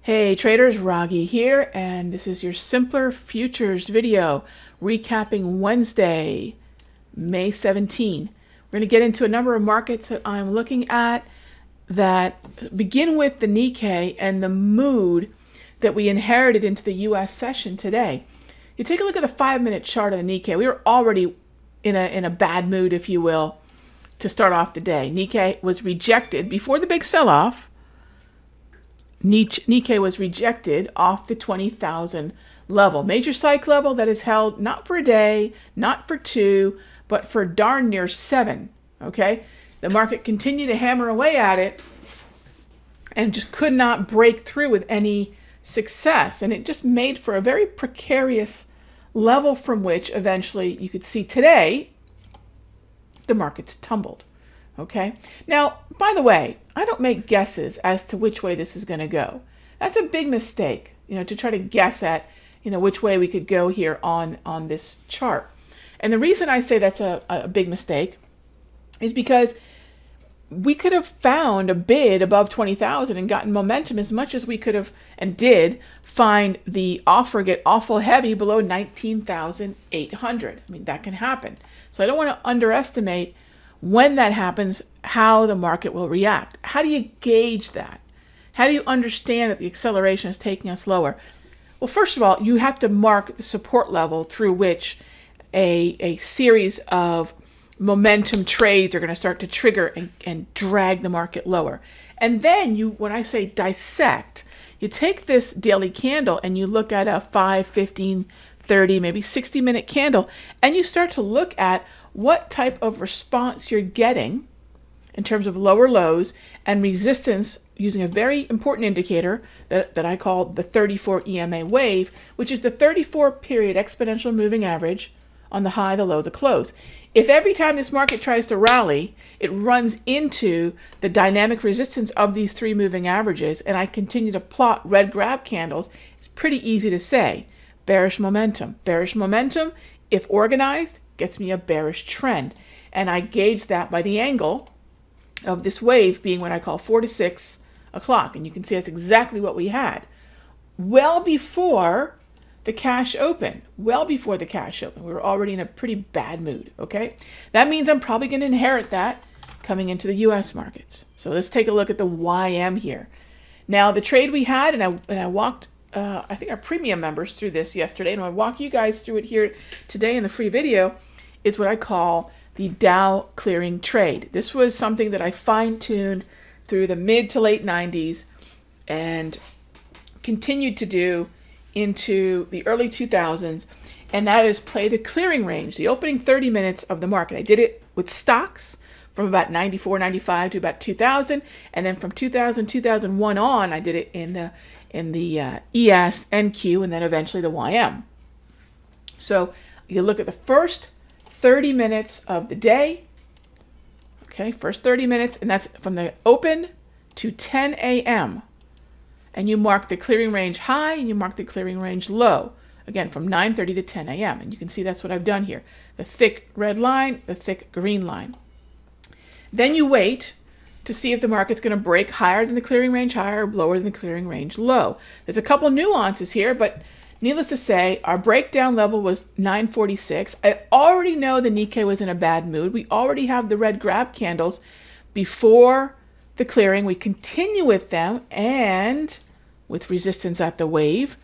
Hey traders, Raghee here, and this is your Simpler Futures video recapping Wednesday, May 17. We're going to get into a number of markets that I'm looking at that begin with the Nikkei and the mood that we inherited into the US session today. You take a look at the 5-minute chart of the Nikkei. We were already in a bad mood, if you will, to start off the day. Nikkei was rejected before the big sell-off. Nikkei was rejected off the 20,000 level. Major psych level that is held not for a day, not for two, but for darn near 7. Okay? The market continued to hammer away at it and just could not break through with any success. And it just made for a very precarious level from which eventually you could see today the market's tumbled. Okay. Now, by the way, I don't make guesses as to which way this is going to go. That's a big mistake, to try to guess at, which way we could go here on this chart. And the reason I say that's a big mistake is because we could have found a bid above 20,000 and gotten momentum as much as we could have and did find the offer get awful heavy below 19,800. I mean, that can happen. So I don't want to underestimate when that happens, how the market will react. How do you gauge that? How do you understand that the acceleration is taking us lower? Well, first of all, you have to mark the support level through which a series of momentum trades are going to start to trigger and drag the market lower. And then when I say dissect, you take this daily candle and you look at a 5, 15, 30, maybe 60-minute candle, and you start to look at what type of response you're getting in terms of lower lows and resistance using a very important indicator that I call the 34 EMA wave, which is the 34-period exponential moving average on the high, the low, the close. If every time this market tries to rally, it runs into the dynamic resistance of these 3 moving averages, and I continue to plot red grab candles, it's pretty easy to say bearish momentum. Bearish momentum, if organized, gets me a bearish trend. And I gauge that by the angle of this wave being what I call 4 to 6 o'clock. And you can see that's exactly what we had. Well before the cash open. Well before the cash open. We were already in a pretty bad mood. Okay? That means I'm probably going to inherit that coming into the US markets. So let's take a look at the YM here. Now the trade we had, and I walked I think our premium members through this yesterday, and I'll walk you guys through it here today in the free video, is what I call the Dow Clearing Trade. This was something that I fine-tuned through the mid to late 90s and continued to do into the early 2000s, and that is play the clearing range, the opening 30 minutes of the market. I did it with stocks from about 94, 95 to about 2000, and then from 2000, 2001 on, I did it in the ES, NQ, and then eventually the YM. So you look at the first 30 minutes of the day, okay, first 30 minutes, and that's from the open to 10 a.m. And you mark the clearing range high and you mark the clearing range low, again, from 9:30 to 10 a.m. And you can see that's what I've done here. The thick red line, the thick green line. Then you wait to see if the market's going to break higher than the clearing range higher or lower than the clearing range low. There's a couple nuances here, but needless to say, our breakdown level was 946. I already know the Nikkei was in a bad mood. We already have the red grab candles before the clearing. We continue with them and with resistance at the wave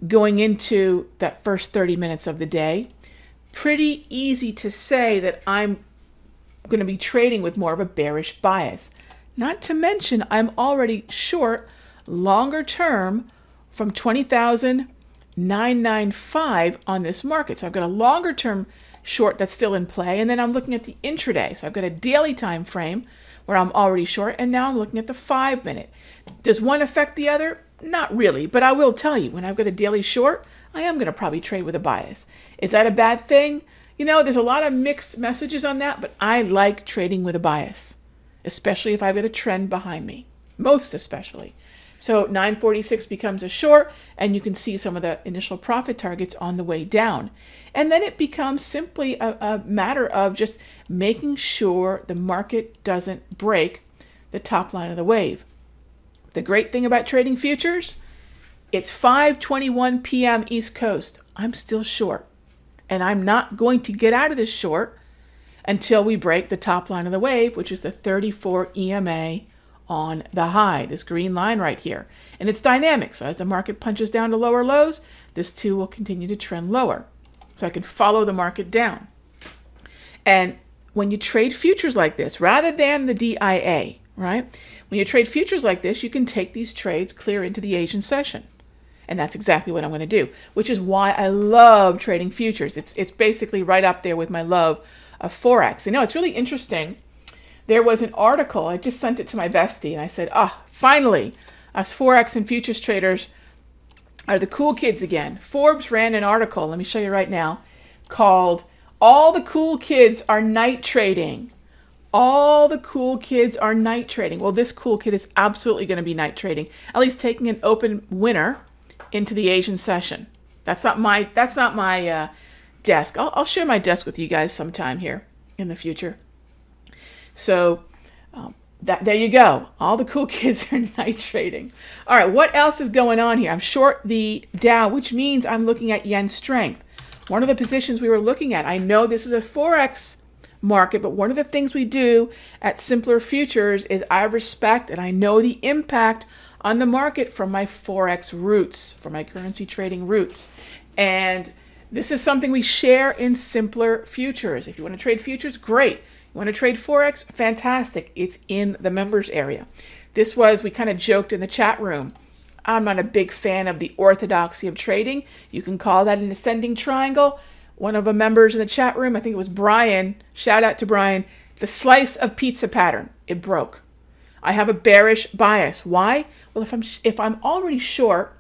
going into that first 30 minutes of the day. Pretty easy to say that I'm going to be trading with more of a bearish bias. Not to mention, I'm already short longer term from 20,995 on this market. So I've got a longer term short that's still in play. And then I'm looking at the intraday. So I've got a daily time frame where I'm already short. And now I'm looking at the 5-minute. Does one affect the other? Not really. But I will tell you, when I've got a daily short, I am going to probably trade with a bias. Is that a bad thing? There's a lot of mixed messages on that, but I like trading with a bias, especially if I've got a trend behind me, most especially. So 946 becomes a short, and you can see some of the initial profit targets on the way down. And then it becomes simply a matter of just making sure the market doesn't break the top line of the wave. The great thing about trading futures, it's 5:21 p.m. East Coast. I'm still short, and I'm not going to get out of this short until we break the top line of the wave, which is the 34 EMA on the high, this green line right here. And it's dynamic, so as the market punches down to lower lows, this too will continue to trend lower. So I can follow the market down. And when you trade futures like this, rather than the DIA, right? When you trade futures like this, you can take these trades clear into the Asian session. And that's exactly what I'm going to do, which is why I love trading futures. It's basically right up there with my love of Forex. You know, it's really interesting. There was an article, I just sent it to my bestie, and I said, finally, us Forex and futures traders are the cool kids again. Forbes ran an article, let me show you right now, called All the Cool Kids Are Night Trading. All the cool kids are night trading. Well, this cool kid is absolutely going to be night trading, at least taking an open winner into the Asian session. That's not my desk. I'll share my desk with you guys sometime here in the future. So there you go. All the cool kids are night trading. All right, what else is going on here? I'm short the Dow, which means I'm looking at yen strength. One of the positions we were looking at, I know this is a Forex market, but one of the things we do at Simpler Futures is I respect and I know the impact on the market from my Forex roots, from my currency trading roots. And this is something we share in Simpler Futures. If you want to trade futures, great. You want to trade Forex? Fantastic. It's in the members area. This was, we kind of joked in the chat room, I'm not a big fan of the orthodoxy of trading. You can call that an ascending triangle. One of the members in the chat room, I think it was Brian, shout out to Brian, the slice of pizza pattern, it broke. I have a bearish bias. Why? Well, if I'm already short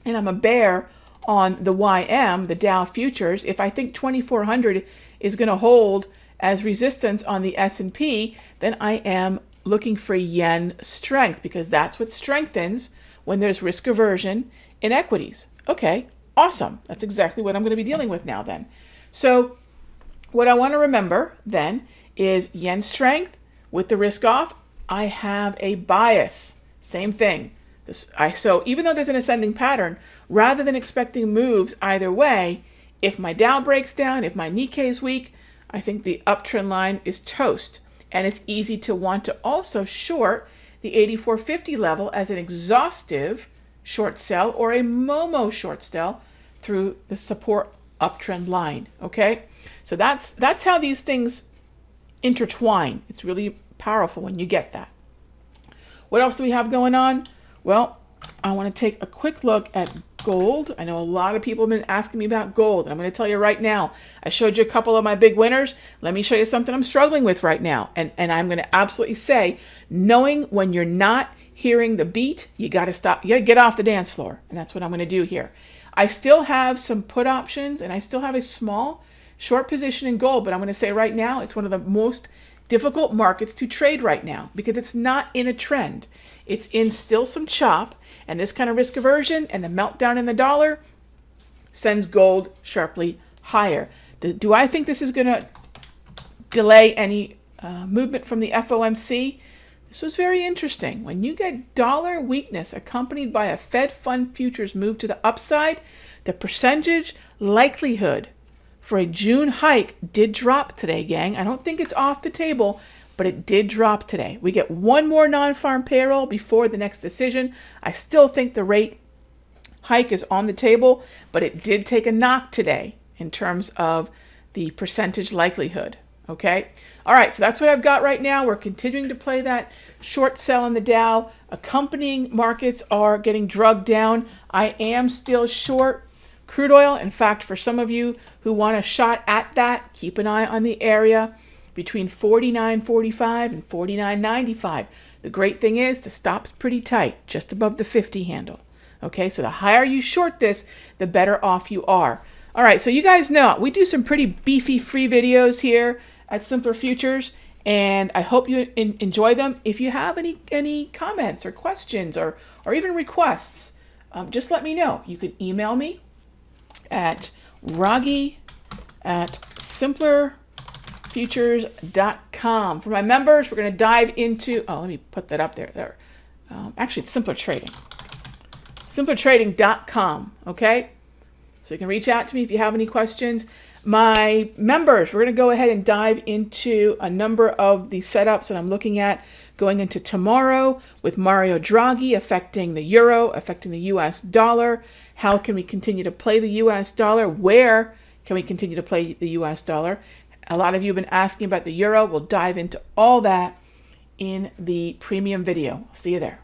and I'm a bear on the YM, the Dow futures, if I think 2400 is going to hold as resistance on the S&P, then I am looking for yen strength, because that's what strengthens when there's risk aversion in equities. Okay, awesome. That's exactly what I'm going to be dealing with now then. So what I want to remember then is yen strength with the risk off. I have a bias. Same thing. So even though there's an ascending pattern, rather than expecting moves either way, if my Dow breaks down, if my Nikkei is weak, I think the uptrend line is toast. And it's easy to want to also short the 84.50 level as an exhaustive short sell or a Momo short sell through the support uptrend line. Okay, so that's how these things intertwine. It's really powerful when you get that. What else do we have going on? Well, I want to take a quick look at gold. I know a lot of people have been asking me about gold. I'm going to tell you right now, I showed you a couple of my big winners. Let me show you something I'm struggling with right now. And I'm going to absolutely say, knowing when you're not hearing the beat, you got to stop. You got to get off the dance floor. And that's what I'm going to do here. I still have some put options and I still have a small short position in gold. But I'm going to say right now, it's one of the most difficult markets to trade right now because it's not in a trend. It's in still some chop. And this kind of risk aversion and the meltdown in the dollar sends gold sharply higher. Do I think this is going to delay any movement from the FOMC? This was very interesting. When you get dollar weakness accompanied by a Fed fund futures move to the upside, the percentage likelihood for a June hike did drop today, gang. I don't think it's off the table, but it did drop today. We get one more non-farm payroll before the next decision. I still think the rate hike is on the table, but it did take a knock today in terms of the percentage likelihood. Okay. All right. So that's what I've got right now. We're continuing to play that short sell in the Dow. Accompanying markets are getting drugged down. I am still short crude oil. In fact, for some of you who want a shot at that, keep an eye on the area between 49.45 and 49.95. The great thing is the stop's pretty tight, just above the 50 handle. Okay, so the higher you short this, the better off you are. All right, so you guys know we do some pretty beefy free videos here at Simpler Futures, And I hope you enjoy them. If you have any comments or questions or even requests, just let me know. You can email me at raghee@simplerfutures.com. For my members, we're going to dive into, let me put that up there. Actually, it's Simpler Trading. simplertrading.com, okay? So you can reach out to me if you have any questions. My members, we're going to go ahead and dive into a number of the setups that I'm looking at going into tomorrow with Mario Draghi affecting the euro, affecting the US dollar. How can we continue to play the US dollar? Where can we continue to play the US dollar? A lot of you have been asking about the euro. We'll dive into all that in the premium video. See you there.